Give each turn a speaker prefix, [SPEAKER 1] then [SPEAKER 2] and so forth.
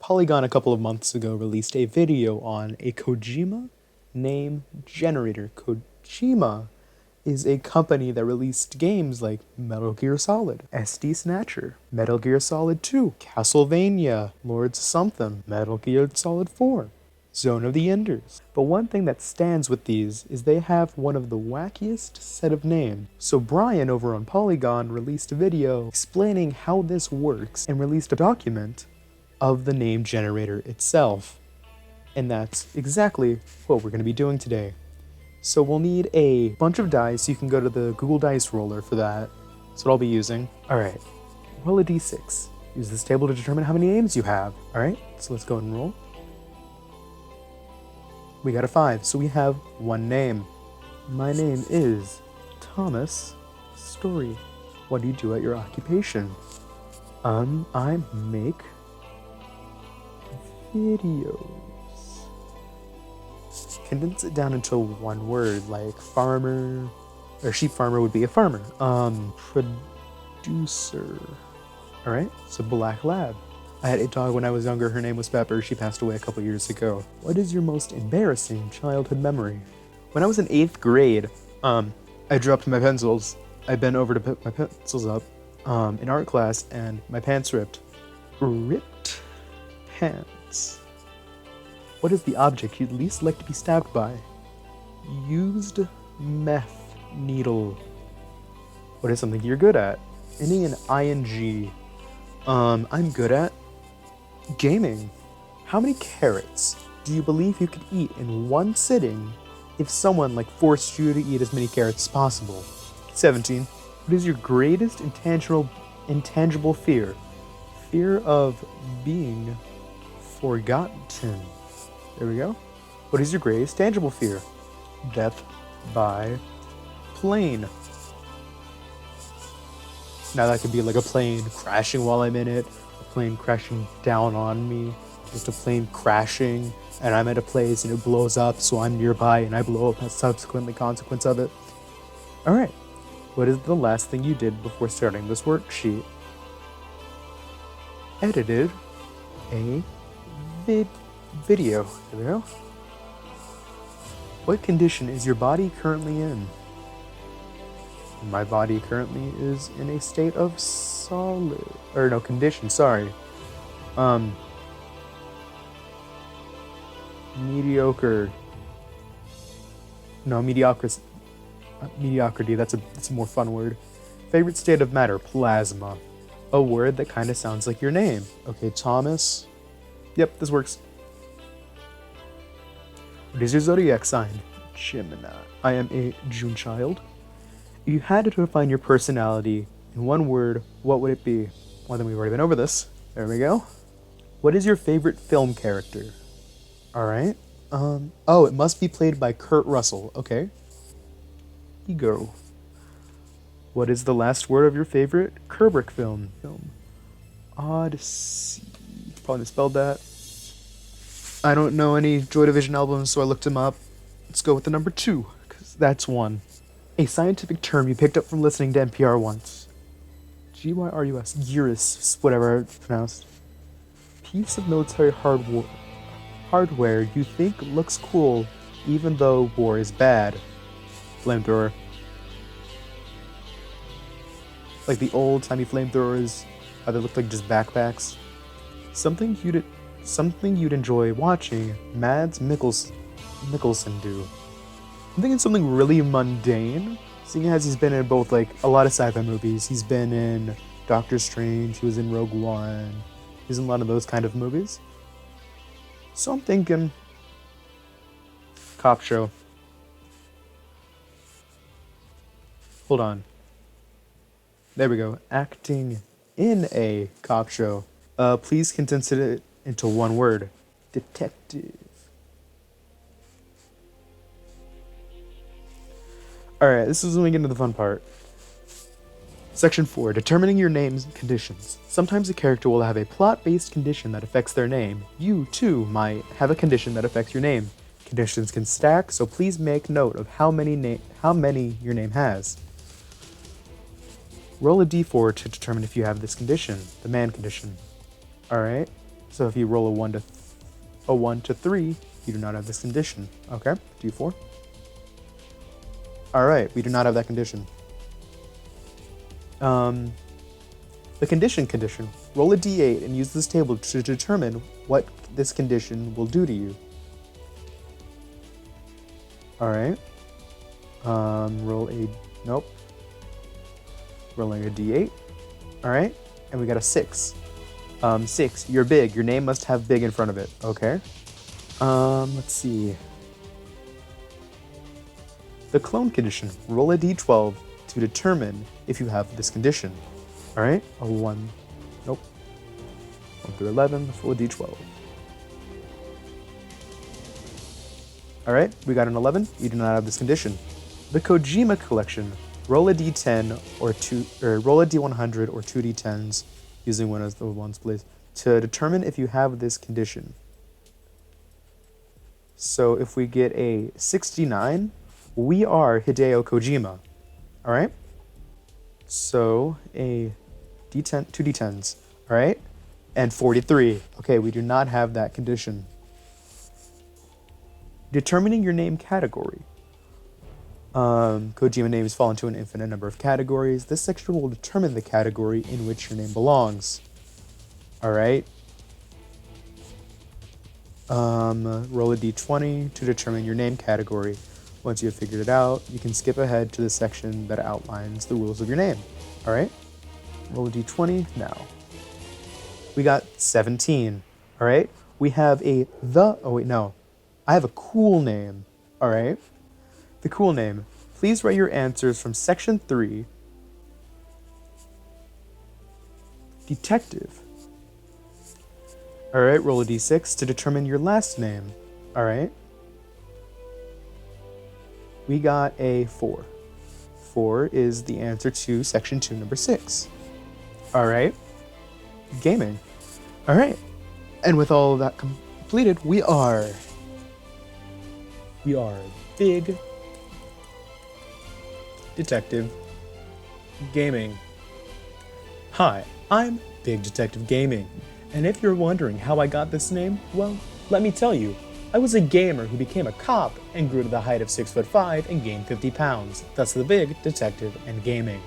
[SPEAKER 1] Polygon a couple of months ago released a video on a Kojima name generator. Kojima is a company that released games like Metal Gear Solid, SD Snatcher, Metal Gear Solid 2, Castlevania, Lords Something, Metal Gear Solid 4, Zone of the Enders. But one thing that stands with these is they have one of the wackiest set of names. So Brian over on Polygon released a video explaining how this works and released a document of the name generator itself. And that's exactly what we're going to be doing today. So we'll need a bunch of dice. You can go to the Google Dice Roller for that. That's what I'll be using. Alright, roll a d6. Use this table to determine how many names you have. Alright, so let's go ahead and roll. We got a 5, so we have one name. My name is Thomas Story. What do you do at your occupation? I make videos. Condense it down into one word, like farmer, or sheep farmer would be a farmer. Producer. Alright, so Black Lab. I had a dog when I was younger, her name was Pepper, she passed away a couple years ago. What is your most embarrassing childhood memory? When I was in 8th grade, I dropped my pencils. I bent over to pick my pencils up in art class, and my pants ripped. Ripped pants. What is the object you'd least like to be stabbed by? Used meth needle. What is something you're good at? Ending in ing. I'm good at gaming. How many carrots do you believe you could eat in one sitting if someone forced you to eat as many carrots as possible? 17. What is your greatest intangible fear? Fear of being forgotten. There we go. What is your greatest tangible fear? Death by plane. Now that could be like a plane crashing while I'm in it, a plane crashing down on me, just a plane crashing and I'm at a place and it blows up so I'm nearby and I blow up as subsequently consequence of it. Alright, what is the last thing you did before starting this worksheet? Edited a video. There we go. What condition is your body currently in? My body currently is in a state of condition, sorry. Mediocre. No, mediocrity. Mediocrity, that's a more fun word. Favorite state of matter, plasma. A word that kind of sounds like your name. Okay, Thomas. Yep, this works. What is your zodiac sign? Gemini. I am a June child. If you had to define your personality in one word, what would it be? Well, then we've already been over this. There we go. What is your favorite film character? Alright. Oh, it must be played by Kurt Russell. Okay. Ego. What is the last word of your favorite Kubrick film? Odyssey. Probably misspelled that. I don't know any Joy Division albums, so I looked them up. Let's go with the number 2, because that's one. A scientific term you picked up from listening to NPR once. G-Y-R-U-S. Gyrus, whatever it's pronounced. Piece of military hardware you think looks cool, even though war is bad. Flamethrower. Like the old-timey flamethrowers, how they look like just backpacks. Something you'd enjoy watching Mads Mikkelsen do. I'm thinking something really mundane, seeing as he's been in both a lot of sci-fi movies. He's been in Doctor Strange, he was in Rogue One, he's in a lot of those kind of movies. So I'm thinking cop show. Hold on. There we go. Acting in a cop show. Please condense it into one word. Detective. Alright, this is when we get into the fun part. Section 4. Determining your name's conditions. Sometimes a character will have a plot-based condition that affects their name. You, too, might have a condition that affects your name. Conditions can stack, so please make note of how many your name has. Roll a d4 to determine if you have this condition, the man condition. Alright, So if you roll a 1 to 3, you do not have this condition. Okay, d4. Alright, we do not have that condition. The condition. Roll a d8 and use this table to determine what this condition will do to you. Alright. Nope. Rolling a d8. Alright, and we got a 6. 6, you're big. Your name must have big in front of it. Okay. Let's see. The clone condition. Roll a d12 to determine if you have this condition. Alright, a 1. Nope. 1 through 11, let's roll a d12. Alright, we got an 11. You do not have this condition. The Kojima collection. Roll a d10 or roll a d100 or 2 d10s using one of the ones, please, to determine if you have this condition. So if we get a 69, we are Hideo Kojima. Alright? So a d10, 2 d10s. Alright? And 43. Okay, we do not have that condition. Determining your name category. Kojima names fall into an infinite number of categories. This section will determine the category in which your name belongs. Alright. Roll a d20 to determine your name category. Once you have figured it out, you can skip ahead to the section that outlines the rules of your name. Alright? Roll a d20 now. We got 17. Alright? We have I have a cool name. Alright? The cool name. Please write your answers from section 3. Detective. Alright, roll a d6 to determine your last name. Alright. We got a 4. 4 is the answer to section 2, number 6. Alright. Gaming. Alright. And with all of that completed, we are Big Detective Gaming. Hi, I'm Big Detective Gaming, and if you're wondering how I got this name, well, let me tell you. I was a gamer who became a cop and grew to the height of 6'5" and gained 50 pounds, thus the Big Detective and Gaming.